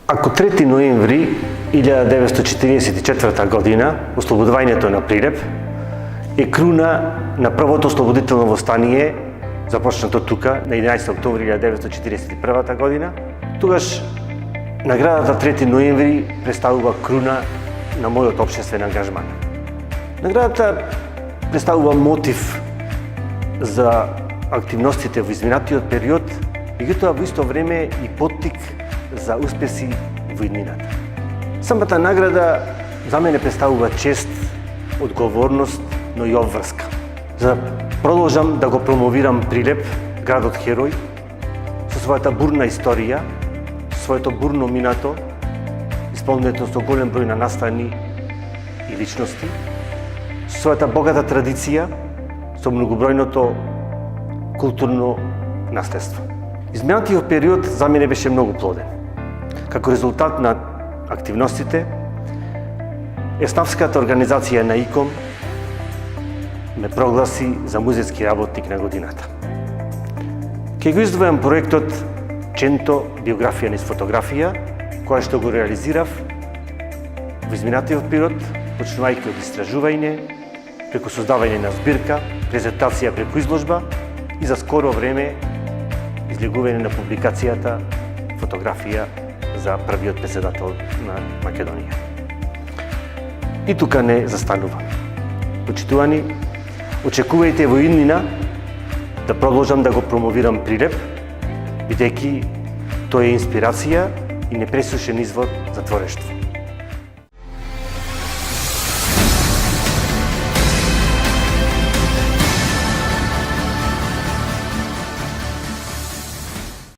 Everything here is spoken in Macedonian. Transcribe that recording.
Ако 3 ноември 1944 година, ослободувањето на Прилеп, е круна на првото ослободително востание, започнато тука на 11 октомври 1941 година, тогаш наградата 3 ноември представува круна на мојот општествен ангажман. Наградата представува мотив за активностите во изминатиот период, меѓутоа во исто време и поттик за успеси во иднината. Самата награда за мене представува чест, одговорност, но и обврска. За да продолжам да го промовирам Прилеп, градот херој, со својата бурна историја, своето бурно минато, исполнето со голем број на настани и личности, со својата богата традиција, со многобројното културно наследство. Изминатиот период за мене беше многу плоден. Како резултат на активностите, Еснавската организација на ИКОМ ме прогласи за музејски работник на годината. Ке го издвојам проектот Ченто биографија низ фотографија, која што го реализирав во изминатиот период, почнувајќи од истражување, преку создавање на збирка, презентација преку изложба и за скоро време излегување на публикацијата фотографија за првиот претседател на Македонија. И тука не застанувам. Почитувани, очекувајте во иднина да продолжам да го промовирам Прилеп, бидејќи тој е инспирација и непресушен извор за творештво.